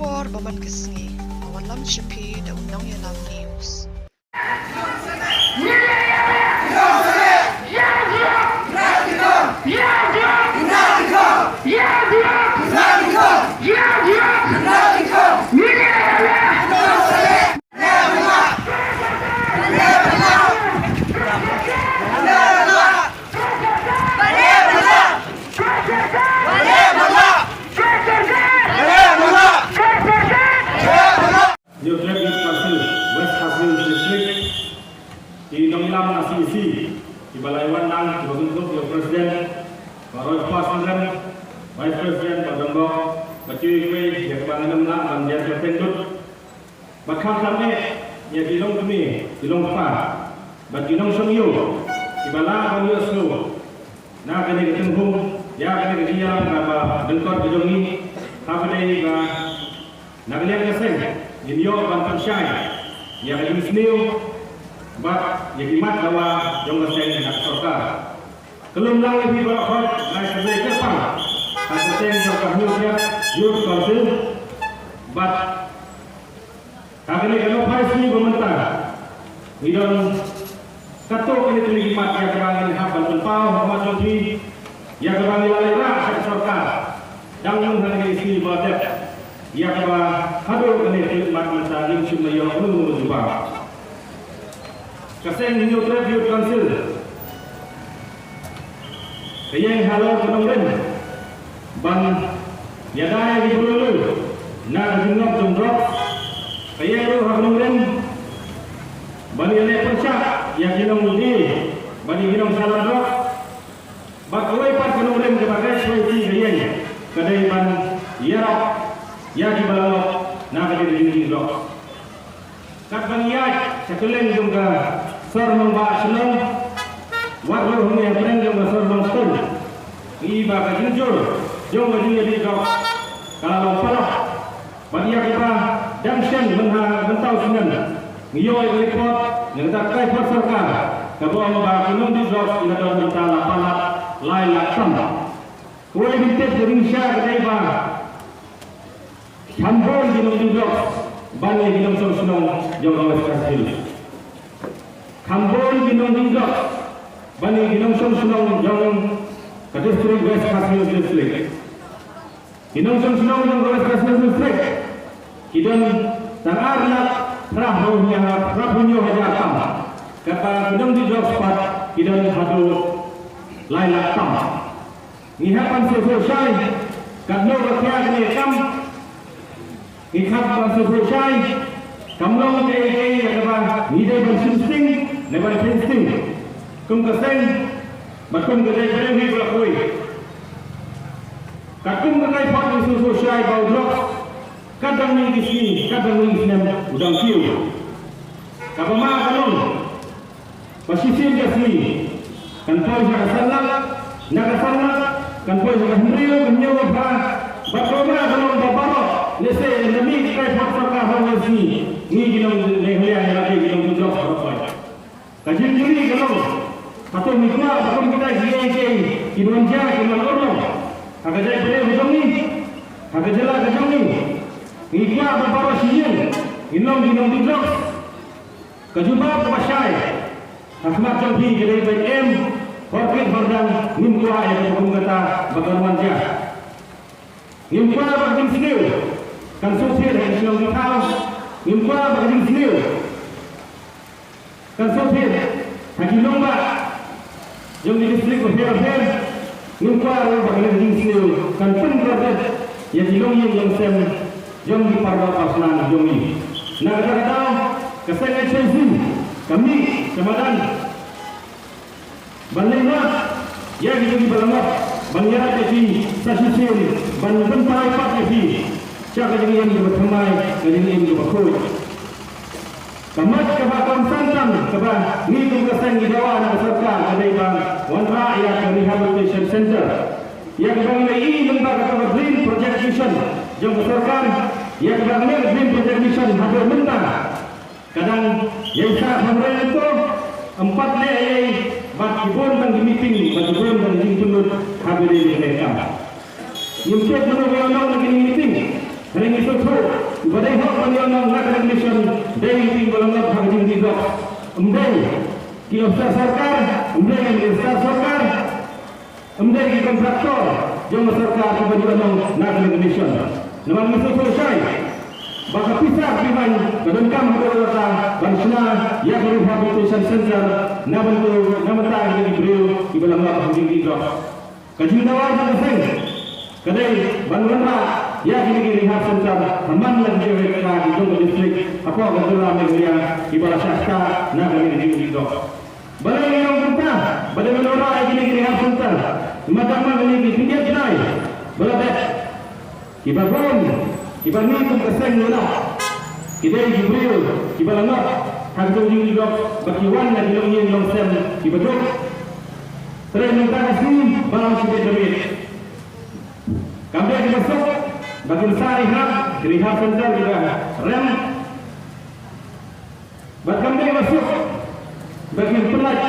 por baman kesngi awan lam chipi da undang ya lam news. Di Balai Wandang dibentuk oleh Presiden Pak Roy Pasanggan, Vice Presiden Pak Donggok, Pak Cuy Kuih, yang kebangan nak dan dia tertendut. Bakal kami yang dilong kami, dilong pa, bat dilong sungyu, di bala kami aslu. Nak kini ketemu, ya kini dia apa bentor kejongi, apa ini ba, nak lihat keseng, jinyo bantuan syai, ya kini seniu. Bat yang imat bahwa jong keseng nak sorka. Kelum lang lebih berkhot naik kerja kepang. Tak keseng jong kahnusia youth council. Bat kagani kalau paisi pementah. Idon kato kini tulis imat yang kerangin haban tempau hamat jogi. Yang kerangin lalai rak sorka. Jangan hanya isi badet. Yang kerangin hadur kini tulis imat mentah yang cuma yang penuh jubah. Kaseng New Youth Council Kayang halau penongren Ban Yadai di Bululu Nak jengok jengkok Kayang ruh penongren Bani Yadai Percak Yang jinong di Bani jinong saladok Bak awai pat penongren kebagai Suai kayang Kadai ban Yarok Yaki balok Nak kadai di dok Kat ban yaj Sekeleng jengka Sor membak selong, warga huni yang bereng jom sor mengstun. Iba kajunjur, jom bajunya di kau. Kalau parah, badia kita damsen mentau sinan. Ngiyoi report, yang tak kai perserka. Kabo membak minum di jok, ina don mentala palat, lai laksam. Kue bintis beringsya kedai ba. Hambon minum di jok, bani minum sor senong, jom awes kasih. Kambon ginong dinggok, bani ginong sunong jong kadistrik West Kasmir District. Ginong sunong jong West Kasmir District. Kidon tangarnak prahunya hajakam. Kata ginong dinggok spot kidon hadu lailak tam. Ngihapan selesai, kadno rakyat nekam. Ngihapan selesai, kamlong kei kata ngide bersinsting. Never insting, kum keseng, bakum kedai kedai berlaku. Kakum kedai pak susu syai bau drop, kadang ni di sini, kadang ni di sini, udang kiu. Kapama kalon, posisi di sini, kantor jaga salam, naga salam, kantor jaga himriu, kenyawa ba, bakoma kalon babaro, lese nami kedai pak sakah hawa sini, ni ginong lehlian lagi ginong drop berapa. Kajian juri kalau atau mikwa atau kita GAK kinuan jah kinuan orang agak jadi boleh hujung ni agak jelas hujung ni mikwa beberapa siang inong duduk kejubah kepasyai Ahmad Jambi kedai BM korpit hordang mikwa yang hukum kata bagaimana jah mikwa bagi sini kan sosial yang siang dikau mikwa bagi sini kan sopir hagi lomba jom di distrik her numpar bagaimana di sini kan pun berada ya di lomba yang sem jom di parwa pasnan jom ini nak kata kesengai sensi kami kemadan balena ya di balamat banyak di stasiun ban bentai pak di siapa yang bertemai dengan ini berkoi Kamat kebakam santam kebak ni tugasan di bawah nak serta ada bang Wan Rakyat Rehabilitation Center yang bang ini lembaga Green Project Mission jom serkan yang bang ni Green Project Mission hadir mentah kadang yang sah pemerintah itu 4 leh bak kibon dan meeting bak kibon dan jingkunut hadir di mereka yang cek menurut orang lagi meeting hari ini tu penyono nak mission dari tinggal nak hajing di dok. Ki officer sarkar, ki minister sarkar, ki kontraktor, jom sarkar ki penyono nak mission. Naman musuh selesai. Baka pisah piman kadangkam berkata bansna ya rehabilitation center naman tayo di brio di balang nak hajing di dok. Kajing dawai na sing. Kadai bangunra ya gini rehab center aman lagi mereka di Jombo district apa gatulah mereka di bala syasta na gini dito balai yang kita balai menora gini rehab center madama gini pinggir nai balai kibagon kibani kum keseng nuna kidai gibril kibalangot hangtung dito bakiwan na dilongin longsem kibadok tren minta kasih balang sibet damit. Kami akan masuk bagian rehab center juga rem. Bahkan kami masuk bagian pelaj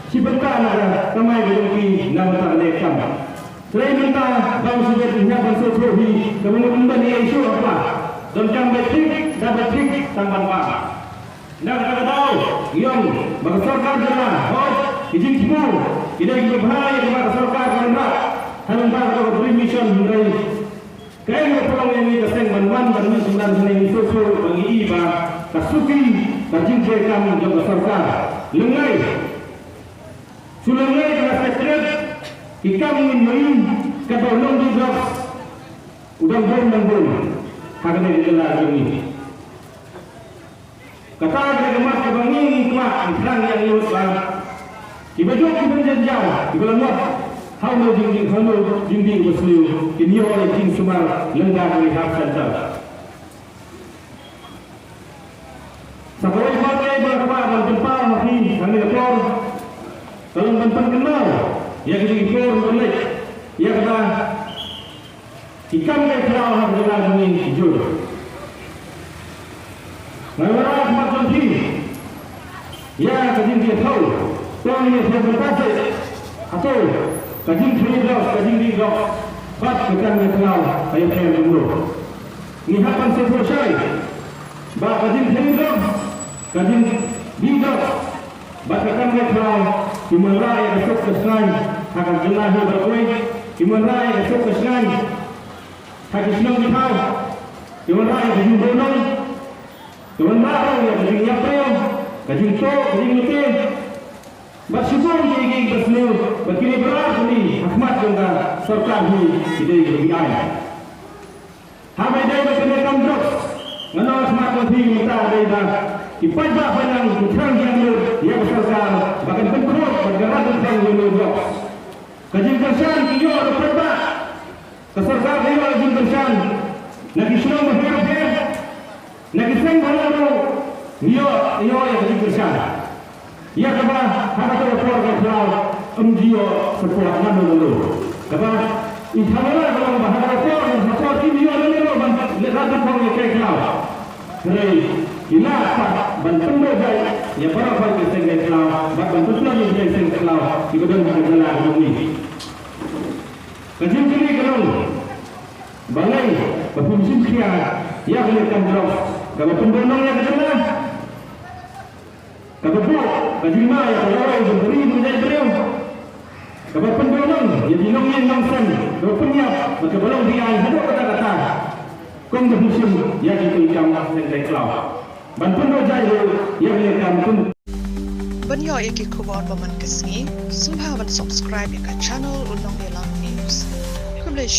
Ciberkan ada kamai berjumpi nama tak lekam. Selain minta bang sudah menyiapkan sotrohi kemudian isu apa dan kami dapat trik tamban pak. Nak kita tahu yang bagi sarkar jelah izin semua tidak berbahaya kepada sarkar kerana Halang bago ko mission dari kaya pulang yang kaseng banwan dan sembilan ini sosok bagi iba kasuki kajing kami jaga sarkar lengai sulengai dengan sekret kita ingin main kebolong juga udang bom karena digelar ini kata ada kemat kebangi kemat terang yang lewat bang dibajak kebenjajah dibelangot Halo dinding berseliu kini oleh King Sumar lenggang rehab center. Sampai pakai berapa berpal mati kami lapor kalau bantuan kenal yang diimpor boleh yang kata ikan kerau harus jalan ini jujur. Mereka macam ni ya kajin dia tahu tuan ini berpasal atau kajing di dok, bat kekan kenal ayat yang dulu. Ni hapan selesai. Ba kajing di dok, bat kekan kenal. Dimana yang esok kesan akan jelah berkoi. Dimana yang esok kesan akan senang dihau. Dimana yang kajing bonong. Dimana yang kajing yapel, kajing tok, kajing lutin. Bersyukur jadi berselu begini berat ini Ahmad juga sarkar di lebih ayat. Hamai day berkenaan drop, menolak Ahmad lebih minta day dah. Dipajak panjang kurang yang dia sarkar bahkan pengkrut bergerak tentang yang drop. Kajian kersan kiyo berperbak, kesarkar dia kajian kersan. Lagi senang berpikir, lagi senang berlalu. Iyo yang kajian kersan. Ya kaba haka to keluarga kelau MGO sekolah nama dulu. Kaba inshallah kalau bahasa keluarga sekolah ini dulu bantu lihat pun ke kelau. Hei, ila pak bantu doi ya berapa persen kelau, bantu lagi persen kelau di badan kelau ini. Kajian ini kalau balai berfungsi kia ya bolehkan drop. Kalau pendonong yang kejelas Kapag kajing ma ya kalaway beri menjadi beliau. Kapag pendonong ya dinongin nongsen, kapag penyap magkabalong diyan hado kata-kata. Kung bermusim ya itu yang sendai kelau. Bantuan jayo ya lekam pun. Banyo iki kubon baman kesni, subha ban subscribe ka channel Unong Yelang News. Kumle